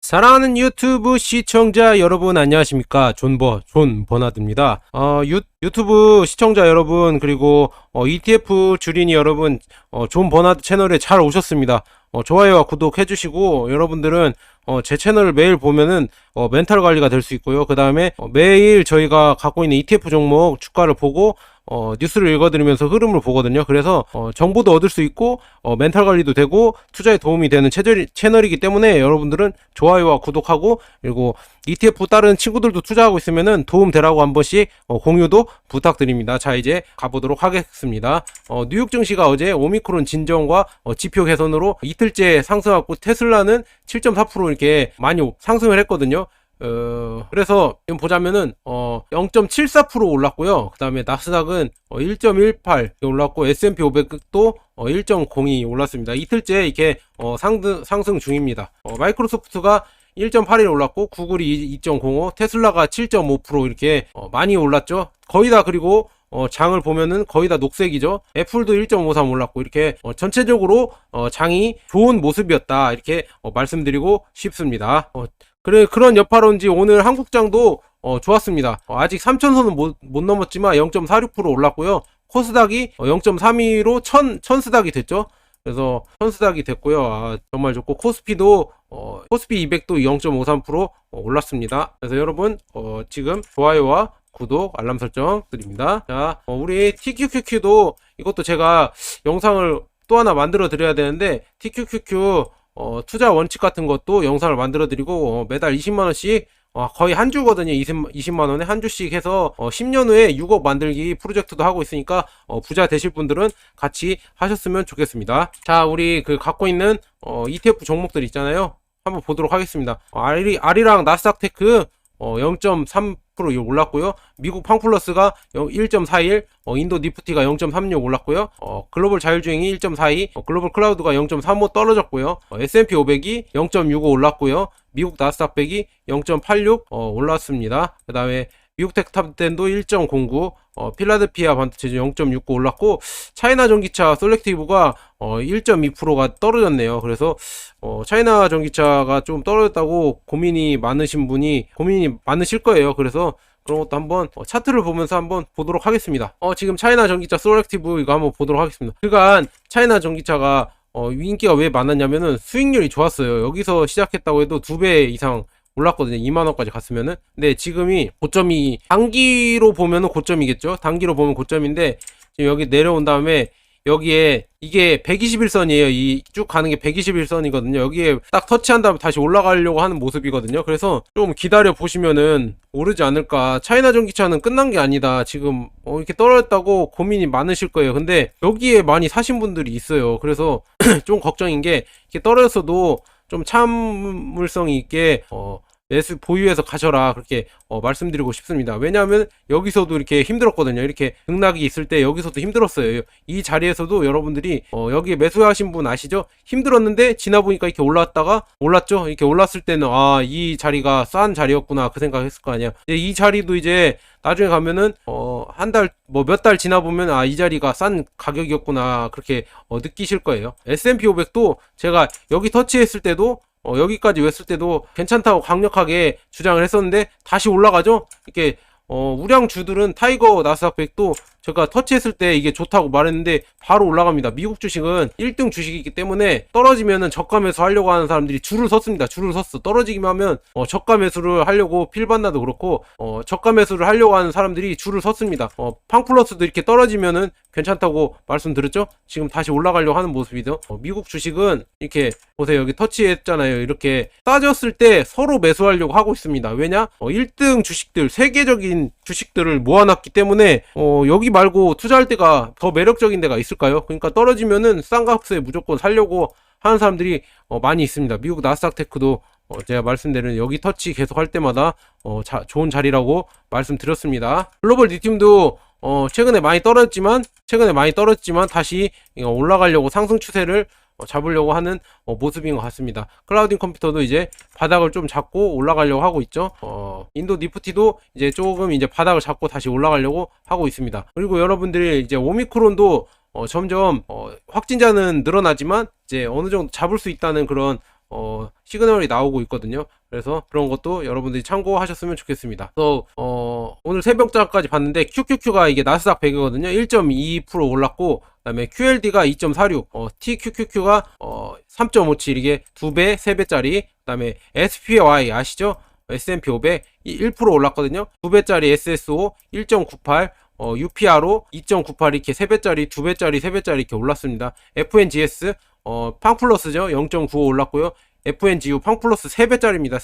사랑하는 유튜브 시청자 여러분 안녕하십니까. 존 버나드입니다. 유튜브 시청자 여러분, 그리고 ETF 주린이 여러분, 존 버나드 채널에 잘 오셨습니다. 좋아요와 구독 해주시고, 여러분들은 제 채널을 매일 보면은 멘탈 관리가 될 수 있고요. 그 다음에 매일 저희가 갖고 있는 ETF 종목 주가를 보고 뉴스를 읽어드리면서 흐름을 보거든요. 그래서 정보도 얻을 수 있고 멘탈 관리도 되고 투자에 도움이 되는 채널이기 때문에 여러분들은 좋아요와 구독하고, 그리고 ETF 다른 친구들도 투자하고 있으면은 도움 되라고 한 번씩 공유도 부탁드립니다. 자, 이제 가보도록 하겠습니다. 뉴욕 증시가 어제 오미크론 진정과 지표 개선으로 이틀째 상승하고, 테슬라는 7.4% 이렇게 많이 상승을 했거든요. 그래서 지금 보자면은 0.74% 올랐고요. 그 다음에 나스닥은 1.18 올랐고, S&P 500도 1.02 올랐습니다. 이틀째 이렇게 상승 중입니다. 마이크로소프트가 1.81 올랐고, 구글이 2.05, 테슬라가 7.5% 이렇게 많이 올랐죠. 거의 다. 그리고 장을 보면은 거의 다 녹색이죠. 애플도 1.53 올랐고, 이렇게 전체적으로 장이 좋은 모습이었다, 이렇게 말씀드리고 싶습니다. 그런 여파로인지 오늘 한국장도 좋았습니다. 아직 3,000선은 못 넘었지만 0.46% 올랐고요. 코스닥이 0.32로 1000스닥이 됐죠. 그래서 1000스닥이 됐고요. 정말 좋고, 코스피도 코스피 200도 0.53% 올랐습니다. 그래서 여러분 지금 좋아요와 구독, 알람 설정 드립니다. 자, 우리 TQQQ도 이것도 제가 영상을 또 하나 만들어 드려야 되는데, TQQQ 투자 원칙 같은 것도 영상을 만들어 드리고, 매달 20만원씩 거의 한 주거든요. 20만원에 한 주씩 해서 10년 후에 6억 만들기 프로젝트도 하고 있으니까 부자 되실 분들은 같이 하셨으면 좋겠습니다. 자, 우리 갖고 있는 ETF 종목들 있잖아요. 한번 보도록 하겠습니다. 아리랑 나스닥 테크 0.3% 올랐고요. 미국 팡플러스가 1.41, 인도 니프티가 0.36 올랐고요. 글로벌 자율주행이 1.42, 글로벌 클라우드가 0.35 떨어졌고요. S&P 500이 0.65 올랐고요. 미국 나스닥 100이 0.86 올랐습니다. 그 다음에 미국 테크탑10도 1.09, 필라델피아 반도체도 0.69 올랐고, 차이나 전기차 셀렉티브가 1.2%가 떨어졌네요. 그래서 차이나 전기차가 좀 떨어졌다고 고민이 많으실 거예요. 그래서 그런 것도 한번 차트를 보면서 한번 보도록 하겠습니다. 지금 차이나 전기차 셀렉티브 이거 한번 보도록 하겠습니다. 그간 차이나 전기차가 인기가 왜 많았냐면은 수익률이 좋았어요. 여기서 시작했다고 해도 2배 이상 올랐거든요. 2만원까지 갔으면은. 근데 지금이 고점이, 단기로 보면은 고점이겠죠. 단기로 보면 고점인데, 지금 여기 내려온 다음에 여기에 이게 121선이에요. 이 쭉 가는 게 121선이거든요. 여기에 딱 터치한 다음에 다시 올라가려고 하는 모습이거든요. 그래서 좀 기다려 보시면은 오르지 않을까. 차이나 전기차는 끝난 게 아니다. 지금 이렇게 떨어졌다고 고민이 많으실 거예요. 근데 여기에 많이 사신 분들이 있어요. 그래서 좀 걱정인 게, 이렇게 떨어졌어도 좀 참을성이 있게 매수 보유해서 가셔라, 그렇게 말씀드리고 싶습니다. 왜냐하면 여기서도 이렇게 힘들었거든요. 이렇게 등락이 있을 때 여기서도 힘들었어요. 이 자리에서도 여러분들이 여기에 매수하신 분 아시죠? 힘들었는데 지나보니까 이렇게 올랐죠. 이렇게 올랐을 때는 이 자리가 싼 자리였구나, 그 생각했을 거 아니야. 이 자리도 이제 나중에 가면은 한 달, 몇 달 지나보면 이 자리가 싼 가격이었구나, 그렇게 느끼실 거예요. S&P 500도 제가 여기 터치했을 때도 여기까지 왔을 때도 괜찮다고 강력하게 주장을 했었는데 다시 올라가죠. 이렇게 우량주들은 타이거 나스닥 100도 제가 터치했을 때 이게 좋다고 말했는데 바로 올라갑니다. 미국 주식은 1등 주식이기 때문에 떨어지면은 저가 매수 하려고 하는 사람들이 줄을 섰습니다. 줄을 섰어. 떨어지기만 하면 저가 매수를 하려고, 필반나도 그렇고 저가 매수를 하려고 하는 사람들이 줄을 섰습니다. 팡플러스도 이렇게 떨어지면은 괜찮다고 말씀드렸죠. 지금 다시 올라가려고 하는 모습이죠. 미국 주식은 이렇게 보세요. 여기 터치했잖아요. 이렇게 따졌을 때 서로 매수하려고 하고 있습니다. 왜냐? 1등 주식들, 세계적인 주식들을 모아놨기 때문에 여기 말고 투자할 때가 더 매력적인 데가 있을까요? 그러니까 떨어지면은 싼 값에 무조건 살려고 하는 사람들이 많이 있습니다. 미국 나스닥 테크도 제가 말씀드린 여기 터치 계속 할 때마다 좋은 자리라고 말씀드렸습니다. 글로벌 리튬도 최근에 많이 떨어졌지만 다시 올라가려고 상승 추세를 잡으려고 하는 모습인 것 같습니다. 클라우딩 컴퓨터도 이제 바닥을 좀 잡고 올라가려고 하고 있죠. 인도 니프티도 이제 조금 이제 바닥을 잡고 다시 올라가려고 하고 있습니다. 그리고 여러분들이 이제 오미크론도 점점 확진자는 늘어나지만 이제 어느 정도 잡을 수 있다는 그런 시그널이 나오고 있거든요. 그래서 그런 것도 여러분들이 참고하셨으면 좋겠습니다. 그래서 오늘 새벽장까지 봤는데 QQQ가 이게 나스닥 100이거든요. 1.2% 올랐고, 그다음에 QLD가 2.46, TQQQ가 3.57, 이게 2배, 3배짜리. 그다음에 SPY 아시죠? S&P 500 1% 올랐거든요. 2배짜리 SSO 1.98, UPRO 2.98, 이렇게 3배짜리, 2배짜리, 3배짜리 이렇게 올랐습니다. FNGS 팡플러스죠. 0.95 올랐고요. FNGU 팡플러스 3배짜리입니다.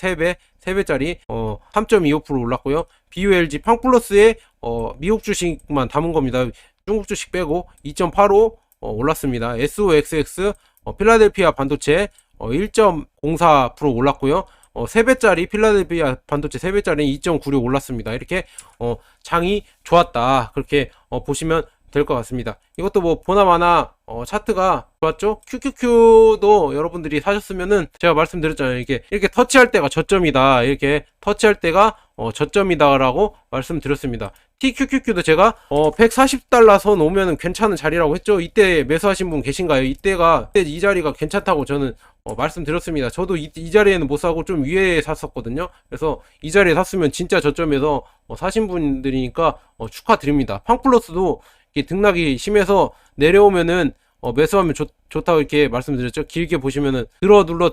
3배짜리 3.25% 올랐고요. BULG 팡플러스에 미국 주식만 담은 겁니다. 중국 주식 빼고 2.85 올랐습니다. SOXX 필라델피아 반도체 1.04% 올랐고요. 3배짜리 필라델피아 반도체 3배짜리 2.96 올랐습니다. 이렇게 장이 좋았다, 그렇게 보시면 될 것 같습니다. 이것도 뭐 보나마나 차트가 좋았죠. QQQ도 여러분들이 사셨으면은 제가 말씀드렸잖아요. 이렇게 터치할 때가 저점이다, 이렇게 터치할 때가 저점이다 라고 말씀드렸습니다. TQQQ도 제가 140달러 선 오면은 괜찮은 자리라고 했죠. 이때 매수하신 분 계신가요? 이때 이 자리가 괜찮다고 저는 말씀드렸습니다. 저도 이 자리에는 못 사고 좀 위에 샀었거든요. 그래서 이 자리에 샀으면 진짜 저점에서 사신 분들이니까 축하드립니다. 팡플러스도 등락이 심해서 내려오면은 매수하면 좋다고 이렇게 말씀드렸죠. 길게 보시면은 들어 눌러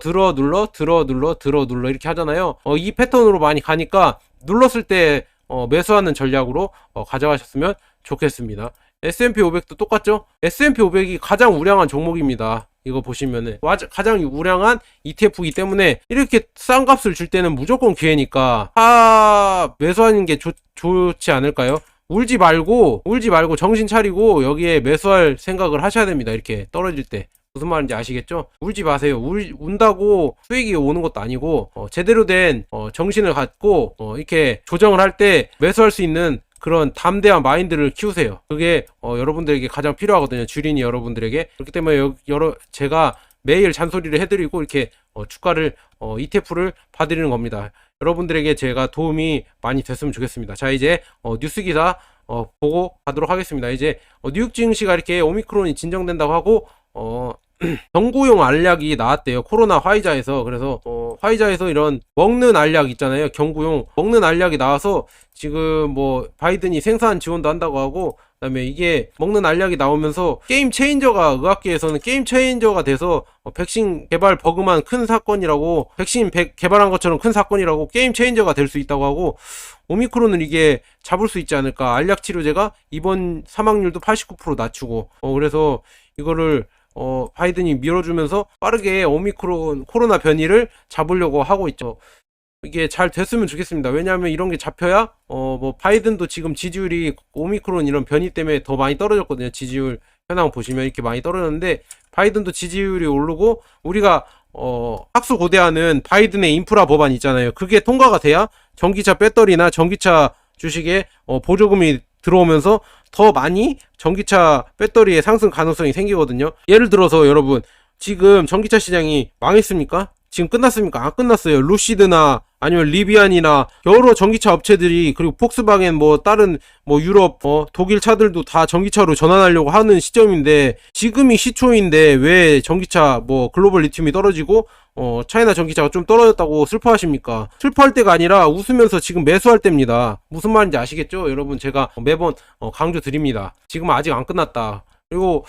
이렇게 하잖아요. 이 패턴으로 많이 가니까 눌렀을 때 매수하는 전략으로 가져가셨으면 좋겠습니다. S&P 500도 똑같죠. S&P 500이 가장 우량한 종목입니다. 이거 보시면은 가장 우량한 ETF이기 때문에 이렇게 싼 값을 줄 때는 무조건 기회니까 매수하는 게 좋지 않을까요? 울지 말고 정신 차리고 여기에 매수할 생각을 하셔야 됩니다. 이렇게 떨어질 때. 무슨 말인지 아시겠죠? 울지 마세요. 운다고 수익이 오는 것도 아니고 제대로 된 정신을 갖고 이렇게 조정을 할 때 매수할 수 있는 그런 담대한 마인드를 키우세요. 그게 여러분들에게 가장 필요하거든요. 주린이 여러분들에게. 그렇기 때문에 제가 매일 잔소리를 해드리고 이렇게 주가를 ETF를 봐드리는 겁니다. 여러분들에게 제가 도움이 많이 됐으면 좋겠습니다. 자, 이제 뉴스 기사 보고 가도록 하겠습니다. 이제 뉴욕 증시가 이렇게 오미크론이 진정된다고 하고 경구용 알약이 나왔대요. 코로나 화이자에서. 그래서 화이자에서 이런 먹는 알약 있잖아요. 경구용 먹는 알약이 나와서 지금 뭐 바이든이 생산 지원도 한다고 하고, 그다음에 이게 먹는 알약이 나오면서 게임 체인저가, 의학계에서는 게임 체인저가 돼서 백신 개발 버그만 큰 사건이라고, 백신 개발한 것처럼 큰 사건이라고 게임 체인저가 될 수 있다고 하고, 오미크론은 이게 잡을 수 있지 않을까. 알약 치료제가 입원 사망률도 89% 낮추고, 그래서 이거를 바이든이 밀어주면서 빠르게 오미크론 코로나 변이를 잡으려고 하고 있죠. 이게 잘 됐으면 좋겠습니다. 왜냐하면 이런 게 잡혀야 뭐 바이든도 지금 지지율이 오미크론 이런 변이 때문에 더 많이 떨어졌거든요. 지지율 현황 보시면 이렇게 많이 떨어졌는데 바이든도 지지율이 오르고, 우리가 학수고대하는 바이든의 인프라 법안 있잖아요. 그게 통과가 돼야 전기차 배터리나 전기차 주식에 보조금이 들어오면서 더 많이 전기차 배터리의 상승 가능성이 생기거든요. 예를 들어서 여러분, 지금 전기차 시장이 망했습니까? 지금 끝났습니까? 안 끝났어요. 루시드나 아니면 리비안이나 여러 전기차 업체들이, 그리고 폭스바겐 뭐 다른 뭐 유럽 독일 차들도 다 전기차로 전환하려고 하는 시점인데, 지금이 시초인데 왜 전기차 뭐 글로벌 리튬이 떨어지고 차이나 전기차가 좀 떨어졌다고 슬퍼하십니까? 슬퍼할 때가 아니라 웃으면서 지금 매수할 때입니다. 무슨 말인지 아시겠죠? 여러분, 제가 매번 강조 드립니다. 지금 아직 안 끝났다. 그리고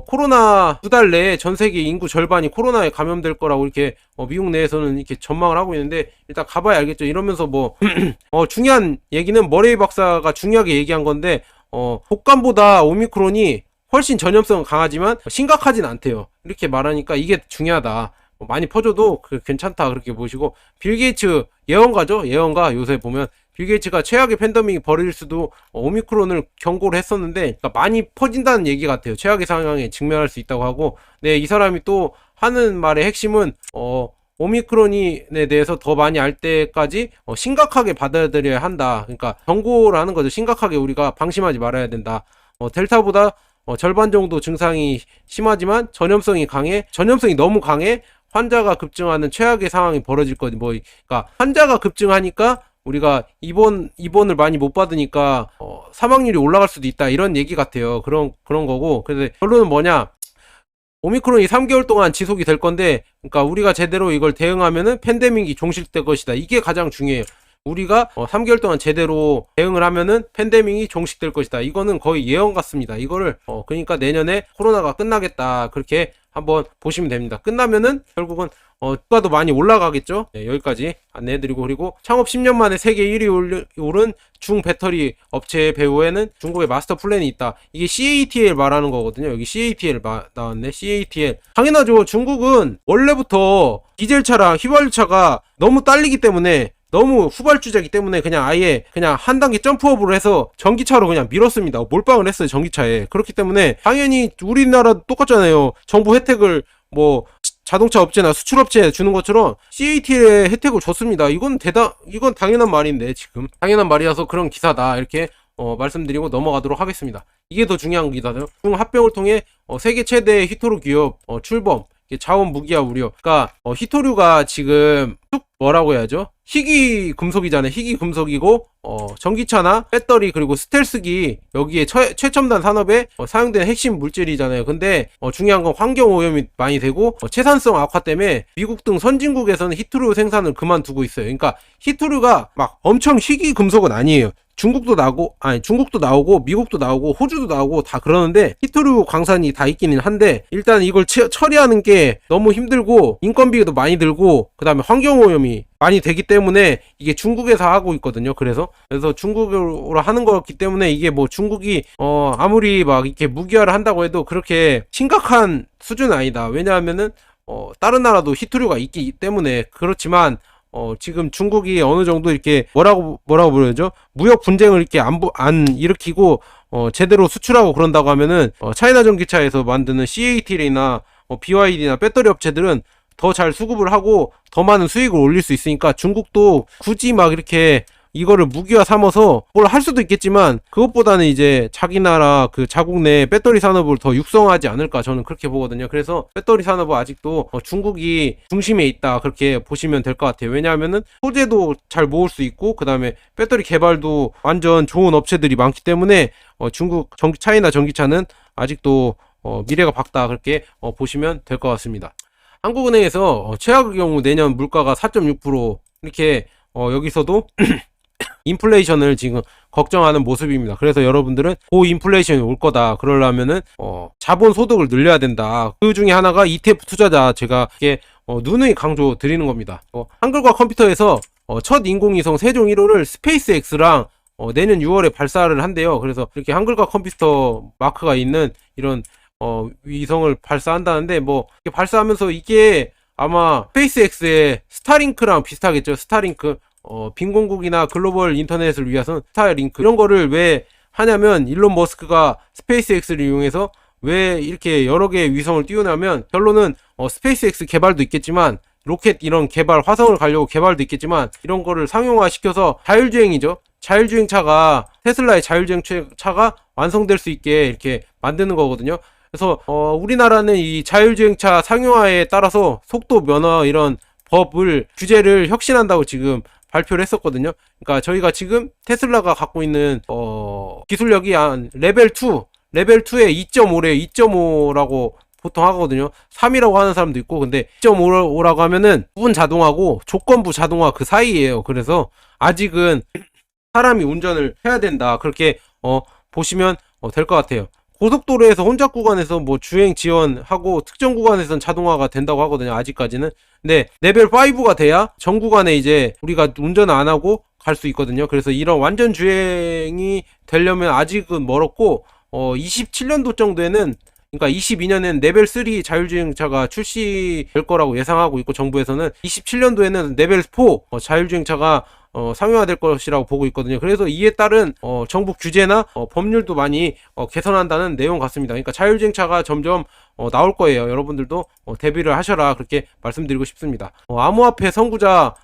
코로나 2달 내에 전 세계 인구 절반이 코로나에 감염될 거라고 이렇게 미국 내에서는 이렇게 전망을 하고 있는데, 일단 가봐야 알겠죠. 이러면서 뭐 중요한 얘기는 머레이 박사가 중요하게 얘기한 건데, 독감보다 오미크론이 훨씬 전염성은 강하지만 심각하진 않대요. 이렇게 말하니까 이게 중요하다. 많이 퍼져도 괜찮다, 그렇게 보시고, 빌 게이츠 예언가죠. 예언가. 요새 보면 빌 게이츠가 최악의 팬데믹이 벌어질 수도 오미크론을 경고를 했었는데, 그러니까 많이 퍼진다는 얘기 같아요. 최악의 상황에 직면할 수 있다고 하고, 네, 이 사람이 또 하는 말의 핵심은 오미크론에 대해서 더 많이 알 때까지 심각하게 받아들여야 한다. 그러니까 경고를 하는 거죠. 심각하게 우리가 방심하지 말아야 된다. 델타보다 절반 정도 증상이 심하지만 전염성이 너무 강해 환자가 급증하는 최악의 상황이 벌어질 거지. 그러니까 환자가 급증하니까 우리가 입원을 많이 못 받으니까 사망률이 올라갈 수도 있다, 이런 얘기 같아요. 그런 거고. 그래서 결론은 뭐냐? 오미크론이 3개월 동안 지속이 될 건데, 그러니까 우리가 제대로 이걸 대응하면은 팬데믹이 종식될 것이다. 이게 가장 중요해요. 우리가 3개월 동안 제대로 대응을 하면은 팬데믹이 종식될 것이다. 이거는 거의 예언 같습니다. 이거를 그러니까 내년에 코로나가 끝나겠다. 그렇게 한번 보시면 됩니다. 끝나면은 결국은 주가도 많이 올라가겠죠. 네, 여기까지 안내해드리고, 그리고 창업 10년 만에 세계 1위 오른 중배터리 업체 배후에는 중국의 마스터 플랜이 있다. 이게 CATL 말하는 거거든요. 여기 CATL 나왔네. CATL. 당연하죠. 중국은 원래부터 디젤차랑 휘발유차가 너무 딸리기 때문에, 너무 후발주자이기 때문에 그냥 아예 그냥 한 단계 점프업을 해서 전기차로 그냥 밀었습니다. 몰빵을 했어요, 전기차에. 그렇기 때문에 당연히 우리나라도 똑같잖아요. 정부 혜택을 뭐 자동차 업체나 수출업체에 주는 것처럼 CATL에 혜택을 줬습니다. 이건 당연한 말인데, 지금 당연한 말이라서 그런 기사다, 이렇게 말씀드리고 넘어가도록 하겠습니다. 이게 더 중요한 기사죠. 중합병을 통해 세계 최대 히토류 기업 출범, 자원 무기화 우려. 그러니까 히토류가 지금 뭐라고 해야죠? 희귀 금속이잖아요. 희귀 금속이고 전기차나 배터리 그리고 스텔스기, 여기에 최첨단 산업에 사용되는 핵심 물질이잖아요. 근데 중요한 건 환경 오염이 많이 되고 채산성 악화 때문에 미국 등 선진국에서는 히토류 생산을 그만두고 있어요. 그러니까 히토류가 막 엄청 희귀 금속은 아니에요. 중국도 나오고 미국도 나오고 호주도 나오고 다 그러는데 히토류 광산이 다 있기는 한데, 일단 이걸 처리하는 게 너무 힘들고 인건비도 많이 들고 그다음에 환경오염이 많이 되기 때문에 이게 중국에서 하고 있거든요. 그래서 중국으로 하는 거기 때문에 이게 뭐 중국이 아무리 막 이렇게 무기화를 한다고 해도 그렇게 심각한 수준은 아니다. 왜냐하면은 다른 나라도 히토류가 있기 때문에. 그렇지만 지금 중국이 어느 정도 이렇게 뭐라고 부르죠? 무역 분쟁을 이렇게 안 일으키고 제대로 수출하고 그런다고 하면은 차이나 전기차에서 만드는 CATL이나 BYD나 배터리 업체들은 더 잘 수급을 하고 더 많은 수익을 올릴 수 있으니까, 중국도 굳이 막 이렇게 이거를 무기화 삼아서 뭘 할 수도 있겠지만 그것보다는 이제 자기 나라 그 자국 내 배터리 산업을 더 육성하지 않을까, 저는 그렇게 보거든요. 그래서 배터리 산업은 아직도 중국이 중심에 있다, 그렇게 보시면 될 것 같아요. 왜냐하면은 소재도 잘 모을 수 있고 그다음에 배터리 개발도 완전 좋은 업체들이 많기 때문에 차이나 전기차는 아직도 미래가 밝다, 그렇게 보시면 될 것 같습니다. 한국은행에서 최악의 경우 내년 물가가 4.6% 이렇게 여기서도 인플레이션을 지금 걱정하는 모습입니다. 그래서 여러분들은 고인플레이션이 올 거다, 그러려면은 자본 소득을 늘려야 된다. 그 중에 하나가 ETF 투자자, 제가 이게 누누이 강조 드리는 겁니다. 한글과 컴퓨터에서 첫 인공위성 세종 1호를 스페이스X랑 내년 6월에 발사를 한대요. 그래서 이렇게 한글과 컴퓨터 마크가 있는 이런 위성을 발사한다는데, 뭐 이렇게 발사하면서 이게 아마 스페이스X의 스타링크랑 비슷하겠죠. 스타링크, 빈공국이나 글로벌 인터넷을 위해서는 스타링크, 이런 거를 왜 하냐면, 일론 머스크가 스페이스X를 이용해서 왜 이렇게 여러 개의 위성을 띄우냐면, 결론은 스페이스X 개발도 있겠지만 로켓 이런 개발, 화성을 가려고 개발도 있겠지만 이런 거를 상용화 시켜서 자율주행이죠. 자율주행차가, 테슬라의 자율주행차가 완성될 수 있게 이렇게 만드는 거거든요. 그래서 우리나라는 이 자율주행차 상용화에 따라서 속도 면허 이런 규제를 혁신한다고 지금 발표를 했었거든요. 그러니까 저희가 지금 테슬라가 갖고 있는 기술력이 한 레벨2에 2.5래. 2.5라고 보통 하거든요. 3이라고 하는 사람도 있고, 근데 2.5라고 하면은 부분 자동화고 조건부 자동화 그 사이에요. 그래서 아직은 사람이 운전을 해야 된다, 그렇게 보시면 될 것 같아요. 고속도로에서 혼잡 구간에서 뭐 주행 지원하고 특정 구간에서는 자동화가 된다고 하거든요, 아직까지는. 근데 레벨 5가 돼야 전 구간에 이제 우리가 운전 안 하고 갈 수 있거든요. 그래서 이런 완전 주행이 되려면 아직은 멀었고, 27년도 정도에는, 그러니까 22년에는 레벨 3 자율주행차가 출시될 거라고 예상하고 있고, 정부에서는 27년도에는 레벨 4 자율주행차가 상용화될 것이라고 보고 있거든요. 그래서 이에 따른 정부 규제나 법률도 많이 개선한다는 내용 같습니다. 그러니까 자율주행차가 점점 나올 거예요. 여러분들도 대비를 하셔라, 그렇게 말씀드리고 싶습니다. 암호화폐 선구자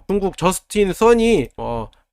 중국 저스틴 선이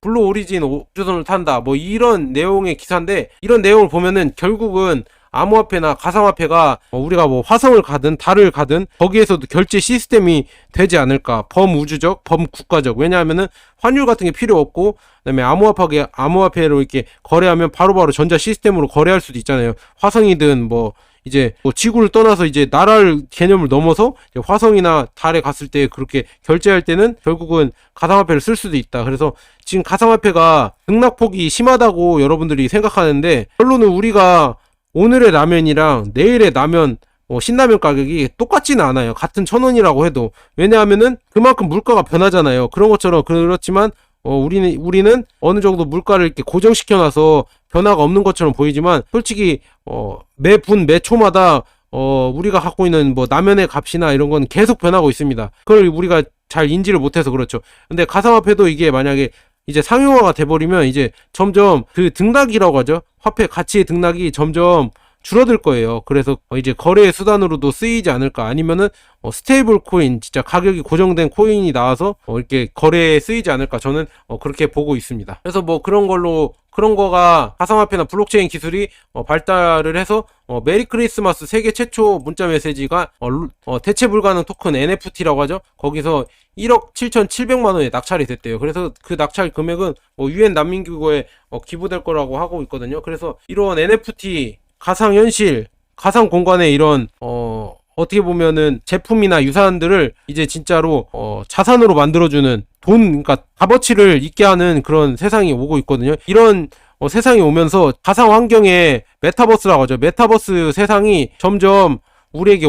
블루 오리진 우주선을 탄다, 뭐 이런 내용의 기사인데, 이런 내용을 보면은 결국은 암호화폐나 가상화폐가 우리가 뭐 화성을 가든 달을 가든 거기에서도 결제 시스템이 되지 않을까, 범우주적, 범국가적. 왜냐하면은 환율 같은 게 필요 없고, 그다음에 암호화폐로 이렇게 거래하면 바로바로 전자 시스템으로 거래할 수도 있잖아요. 화성이든 뭐 이제 뭐 지구를 떠나서 이제 나라를 개념을 넘어서 이제 화성이나 달에 갔을 때 그렇게 결제할 때는 결국은 가상화폐를 쓸 수도 있다. 그래서 지금 가상화폐가 등락폭이 심하다고 여러분들이 생각하는데 결론은 우리가 오늘의 라면이랑 내일의 라면 신라면 가격이 똑같지는 않아요. 같은 1,000원이라고 해도. 왜냐하면은 그만큼 물가가 변하잖아요. 그런 것처럼 그렇지만 우리는 어느 정도 물가를 이렇게 고정시켜놔서 변화가 없는 것처럼 보이지만 솔직히 매 분 매 초마다 우리가 갖고 있는 뭐 라면의 값이나 이런 건 계속 변하고 있습니다. 그걸 우리가 잘 인지를 못해서 그렇죠. 근데 가상화폐도 이게 만약에 이제 상용화가 돼버리면 이제 점점 그 등락이라고 하죠. 화폐 가치의 등락이 점점 줄어들 거예요. 그래서 이제 거래의 수단으로도 쓰이지 않을까. 아니면은 스테이블 코인, 진짜 가격이 고정된 코인이 나와서 이렇게 거래에 쓰이지 않을까. 저는 그렇게 보고 있습니다. 그래서 뭐 그런 거가 가상화폐나 블록체인 기술이 발달을 해서 메리 크리스마스 세계 최초 문자 메시지가 대체 불가능 토큰 NFT라고 하죠. 거기서 1억 7,700만 원에 낙찰이 됐대요. 그래서 그 낙찰 금액은 UN 난민기구에 기부될 거라고 하고 있거든요. 그래서 이런 NFT 가상현실, 가상공간의 이런 어떻게 보면은 제품이나 유산들을 이제 진짜로 자산으로 만들어주는 그러니까 값어치를 있게 하는 그런 세상이 오고 있거든요. 이런 세상이 오면서 가상환경의 메타버스라고 하죠. 메타버스 세상이 점점 우리에게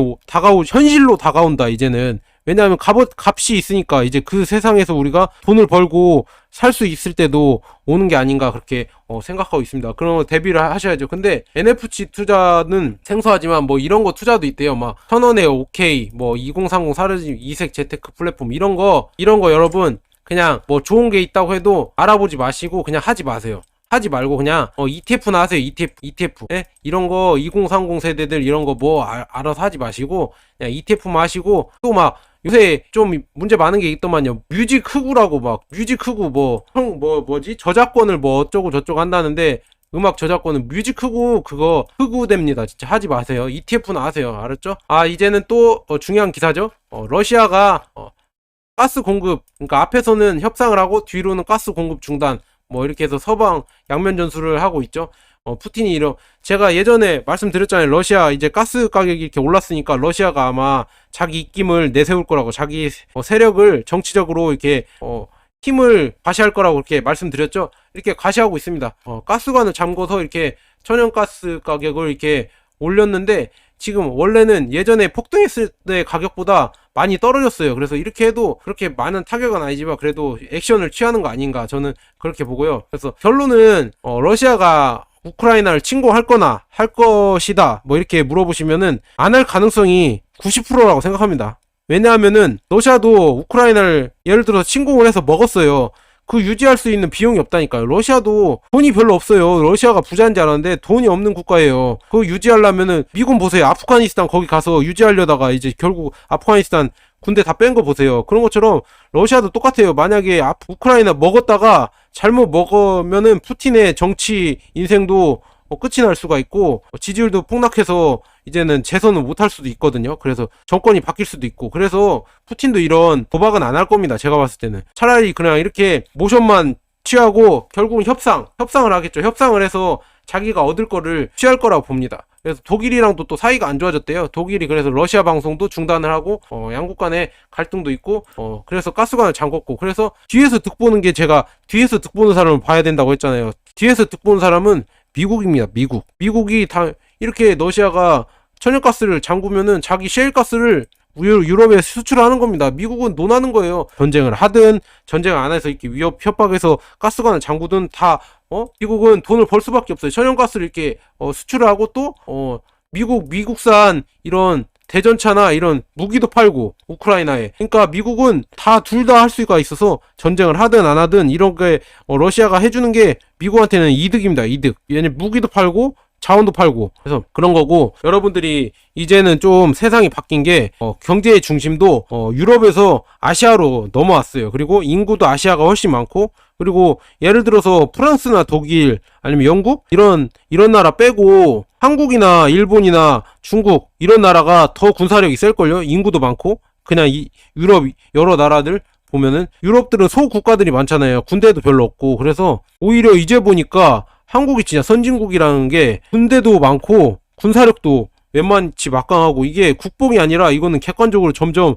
현실로 다가온다, 이제는. 왜냐하면 값이 있으니까 이제 그 세상에서 우리가 돈을 벌고 살 수 있을 때도 오는 게 아닌가, 그렇게 생각하고 있습니다. 그런 거 대비를 하셔야죠. 근데 NFT 투자는 생소하지만 뭐 이런 거 투자도 있대요. 막 1,000원에 OK, 뭐 2030 사르지 이색 재테크 플랫폼 이런 거 여러분 그냥 뭐 좋은 게 있다고 해도 알아보지 마시고 그냥 하지 마세요. 하지 말고 그냥 ETF나 하세요. ETF. 예? 이런 거 2030 세대들 이런 거 뭐 알아서 하지 마시고 그냥 ETF만 하시고, 또 막 요새 좀 문제 많은 게 있더만요. 뮤직 흑우라고 막 뮤직 흑우 뭐지? 저작권을 뭐 어쩌고 저쩌고 한다는데, 음악 저작권은 뮤직 흑우 그거 흑우됩니다. 진짜 하지 마세요. ETF나 하세요. 알았죠? 아, 이제는 또 중요한 기사죠. 러시아가 가스 공급, 그러니까 앞에서는 협상을 하고 뒤로는 가스 공급 중단, 뭐 이렇게 해서 서방 양면 전술을 하고 있죠. 푸틴이 제가 예전에 말씀드렸잖아요. 러시아 이제 가스 가격이 이렇게 올랐으니까 러시아가 아마 자기 입김을 내세울 거라고, 자기 세력을 정치적으로 이렇게 힘을 과시할 거라고 이렇게 말씀드렸죠. 이렇게 과시하고 있습니다. 가스관을 잠궈서 이렇게 천연가스 가격을 이렇게 올렸는데, 지금 원래는 예전에 폭등했을 때 가격보다 많이 떨어졌어요. 그래서 이렇게 해도 그렇게 많은 타격은 아니지만 그래도 액션을 취하는 거 아닌가, 저는 그렇게 보고요. 그래서 결론은 러시아가 우크라이나를 침공할 거나 할 것이다 뭐 이렇게 물어보시면은 안 할 가능성이 90%라고 생각합니다. 왜냐하면은 러시아도 우크라이나를 예를 들어서 침공을 해서 먹었어요. 그 유지할 수 있는 비용이 없다니까요. 러시아도 돈이 별로 없어요. 러시아가 부자인 줄 알았는데 돈이 없는 국가예요. 그거 유지하려면은 미군 보세요. 아프가니스탄 거기 가서 유지하려다가 이제 결국 아프가니스탄 군대 다 뺀 거 보세요. 그런 것처럼 러시아도 똑같아요. 만약에 우크라이나 먹었다가 잘못 먹으면은 푸틴의 정치 인생도 끝이 날 수가 있고, 지지율도 폭락해서 이제는 재선을 못할 수도 있거든요. 그래서 정권이 바뀔 수도 있고, 그래서 푸틴도 이런 도박은 안 할 겁니다. 제가 봤을 때는 차라리 그냥 이렇게 모션만 취하고 결국은 협상을 하겠죠. 협상을 해서 자기가 얻을 거를 취할 거라고 봅니다. 그래서 독일이랑도 또 사이가 안 좋아졌대요. 독일이 그래서 러시아 방송도 중단을 하고 양국 간에 갈등도 있고, 그래서 가스관을 잠궜고, 그래서 뒤에서 득보는 게, 제가 뒤에서 득보는 사람을 봐야 된다고 했잖아요. 뒤에서 득보는 사람은 미국입니다. 미국이 다 이렇게 러시아가 천연가스를 잠그면은 자기 셰일가스를 유럽에 수출하는 겁니다. 미국은 논하는 거예요. 전쟁을 하든 전쟁을 안 해서 이렇게 협박해서 가스관을 잠그든 다 미국은 돈을 벌 수밖에 없어요. 천연가스를 이렇게 수출을 하고, 또 미국산 이런 대전차나 이런 무기도 팔고 우크라이나에. 그러니까 미국은 둘 다 할 수가 있어서 전쟁을 하든 안 하든 이런 게 러시아가 해주는 게 미국한테는 이득입니다. 이득. 왜냐면 무기도 팔고 자원도 팔고. 그래서 그런 거고, 여러분들이 이제는 좀 세상이 바뀐 게 경제의 중심도 유럽에서 아시아로 넘어왔어요. 그리고 인구도 아시아가 훨씬 많고, 그리고 예를 들어서 프랑스나 독일 아니면 영국 이런 나라 빼고 한국이나 일본이나 중국 이런 나라가 더 군사력이 셀걸요. 인구도 많고. 그냥 유럽 여러 나라들 보면은 유럽들은 소국가들이 많잖아요. 군대도 별로 없고. 그래서 오히려 이제 보니까 한국이 진짜 선진국이라는 게 군대도 많고 군사력도 웬만치 막강하고, 이게 국뽕이 아니라 이거는 객관적으로 점점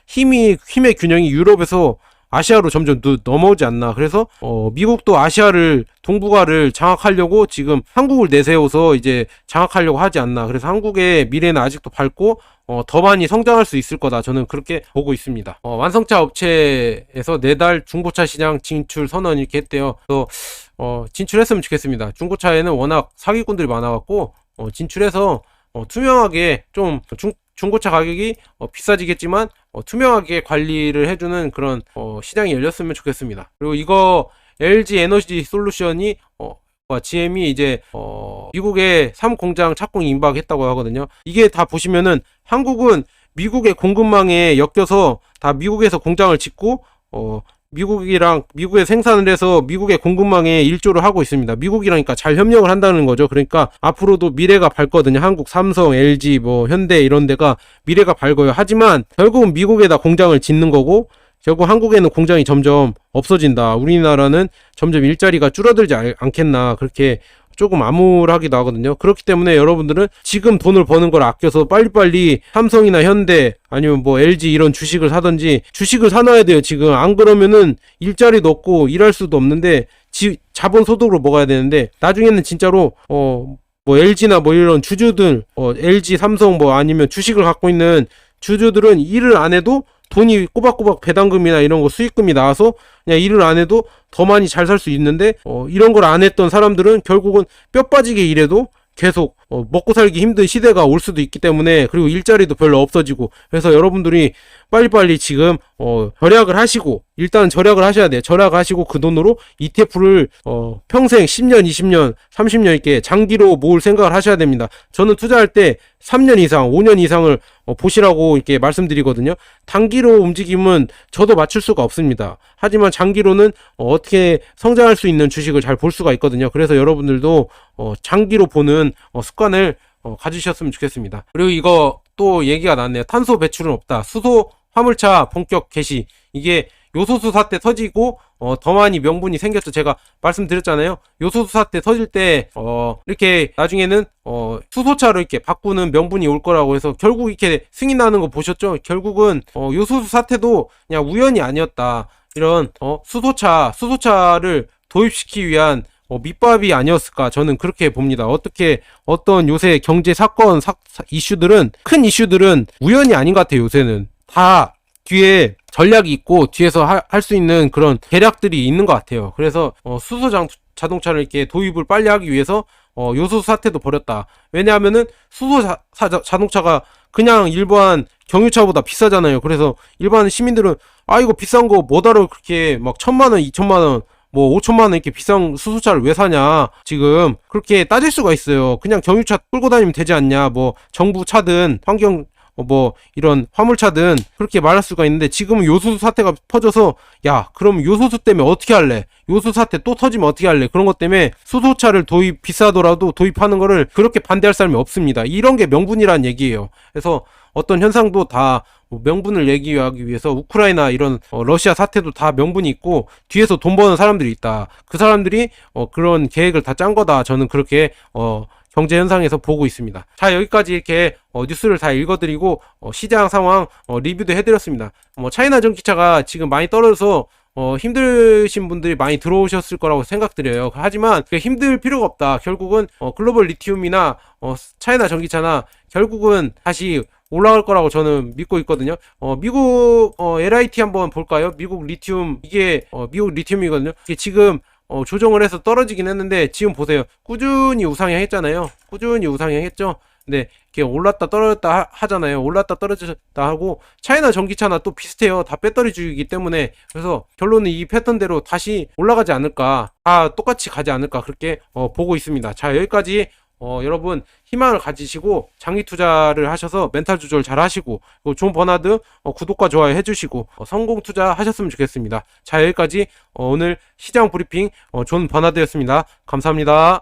힘의 균형이 유럽에서 아시아로 점점 넘어오지 않나. 그래서 미국도 아시아를, 동북아를 장악하려고 지금 한국을 내세워서 이제 장악하려고 하지 않나. 그래서 한국의 미래는 아직도 밝고 더 많이 성장할 수 있을 거다, 저는 그렇게 보고 있습니다. 완성차 업체에서 4달 중고차 시장 진출 선언 이렇게 했대요. 그래서 진출했으면 좋겠습니다. 중고차에는 워낙 사기꾼들이 많아갖고 진출해서 투명하게, 좀 중고차 가격이 비싸지겠지만 투명하게 관리를 해주는 그런 시장이 열렸으면 좋겠습니다. 그리고 이거 LG 에너지 솔루션이 GM이 이제 미국에 3공장 착공 임박했다고 하거든요. 이게 다 보시면은 한국은 미국의 공급망에 엮여서 다 미국에서 공장을 짓고 미국에 생산을 해서 미국의 공급망에 일조를 하고 있습니다. 미국이라니까 잘 협력을 한다는 거죠. 그러니까 앞으로도 미래가 밝거든요. 한국 삼성, LG, 현대 이런 데가 미래가 밝아요. 하지만 결국은 미국에다 공장을 짓는 거고, 결국 한국에는 공장이 점점 없어진다. 우리나라는 점점 일자리가 줄어들지 않겠나, 그렇게 조금 암울하기도 하거든요. 그렇기 때문에 여러분들은 지금 돈을 버는 걸 아껴서 빨리빨리 삼성이나 현대 아니면 LG 이런 주식을 사든지, 주식을 사놔야 돼요. 지금 안 그러면은 일자리도 없고 일할 수도 없는데 자본 소득으로 먹어야 되는데, 나중에는 진짜로 LG나 이런 주주들, LG, 삼성 아니면 주식을 갖고 있는 주주들은 일을 안 해도 돈이 꼬박꼬박 배당금이나 이런 거 수익금이 나와서 그냥 일을 안 해도 더 많이 잘 살 수 있는데, 이런 걸 안 했던 사람들은 결국은 뼈 빠지게 일해도 계속 먹고 살기 힘든 시대가 올 수도 있기 때문에, 그리고 일자리도 별로 없어지고. 그래서 여러분들이 빨리빨리 지금 절약을 하시고, 일단 절약을 하셔야 돼요. 절약하시고 그 돈으로 ETF를 평생 10년, 20년, 30년 이렇게 장기로 모을 생각을 하셔야 됩니다. 저는 투자할 때 3년 이상, 5년 이상을 보시라고 이렇게 말씀드리거든요. 단기로 움직임은 저도 맞출 수가 없습니다. 하지만 장기로는 어떻게 성장할 수 있는 주식을 잘 볼 수가 있거든요. 그래서 여러분들도 장기로 보는 습관을 가지셨으면 좋겠습니다. 그리고 이거 또 얘기가 나왔네요. 탄소 배출은 없다. 수소 화물차 본격 개시. 이게 요소수 사태 터지고 더 많이 명분이 생겼어. 제가 말씀드렸잖아요. 요소수 사태 터질 때 이렇게 나중에는 수소차로 이렇게 바꾸는 명분이 올 거라고 해서 결국 이렇게 승인 나는 거 보셨죠? 결국은 요소수 사태도 그냥 우연이 아니었다. 이런 수소차를 도입시키기 위한 밑밥이 아니었을까, 저는 그렇게 봅니다. 어떤 요새 경제 사건 이슈들은, 큰 이슈들은 우연이 아닌 것 같아요. 요새는 다 뒤에 전략이 있고 뒤에서 할 수 있는 그런 계략들이 있는 것 같아요. 그래서 수소 자동차를 이렇게 도입을 빨리 하기 위해서 요소수 사태도 벌였다. 왜냐하면은 수소 자동차가 그냥 일반 경유차보다 비싸잖아요. 그래서 일반 시민들은 이거 비싼 거 뭐다로 그렇게 막 1,000만원, 2,000만원, 5천만원 이렇게 비싼 수소차를 왜 사냐, 지금 그렇게 따질 수가 있어요. 그냥 경유차 끌고 다니면 되지 않냐, 정부 차든 환경 이런 화물차든 그렇게 말할 수가 있는데, 지금은 요소수 사태가 퍼져서 그럼 요소수 때문에 어떻게 할래? 요소수 사태 또 터지면 어떻게 할래? 그런 것 때문에 수소차를 비싸더라도 도입하는 거를 그렇게 반대할 사람이 없습니다. 이런 게 명분이란 얘기예요. 그래서 어떤 현상도 다 명분을 얘기하기 위해서, 우크라이나 이런 러시아 사태도 다 명분이 있고 뒤에서 돈 버는 사람들이 있다. 그 사람들이 그런 계획을 다 짠 거다. 저는 그렇게 경제 현상에서 보고 있습니다. 자, 여기까지 이렇게 뉴스를 다 읽어드리고 시장 상황 리뷰도 해드렸습니다. 차이나 전기차가 지금 많이 떨어져서 힘드신 분들이 많이 들어오셨을 거라고 생각드려요. 하지만 힘들 필요가 없다. 결국은 글로벌 리튬이나 차이나 전기차나 결국은 다시 올라갈 거라고 저는 믿고 있거든요. 미국 LIT 한번 볼까요? 미국 리튬, 이게 미국 리튬이거든요. 이게 지금 조정을 해서 떨어지긴 했는데, 지금 보세요. 꾸준히 우상향 했잖아요. 꾸준히 우상향 했죠. 근데 이렇게 올랐다 떨어졌다 하잖아요. 올랐다 떨어졌다 하고, 차이나 전기차나 또 비슷해요. 다 배터리 주기이기 때문에. 그래서 결론은 이 패턴대로 다시 올라가지 않을까, 다 똑같이 가지 않을까, 그렇게 보고 있습니다. 자, 여기까지 여러분 희망을 가지시고 장기 투자를 하셔서 멘탈 조절 잘 하시고, 존 버나드 구독과 좋아요 해주시고 성공 투자 하셨으면 좋겠습니다. 자, 여기까지 오늘 시장 브리핑 존 버나드였습니다. 감사합니다.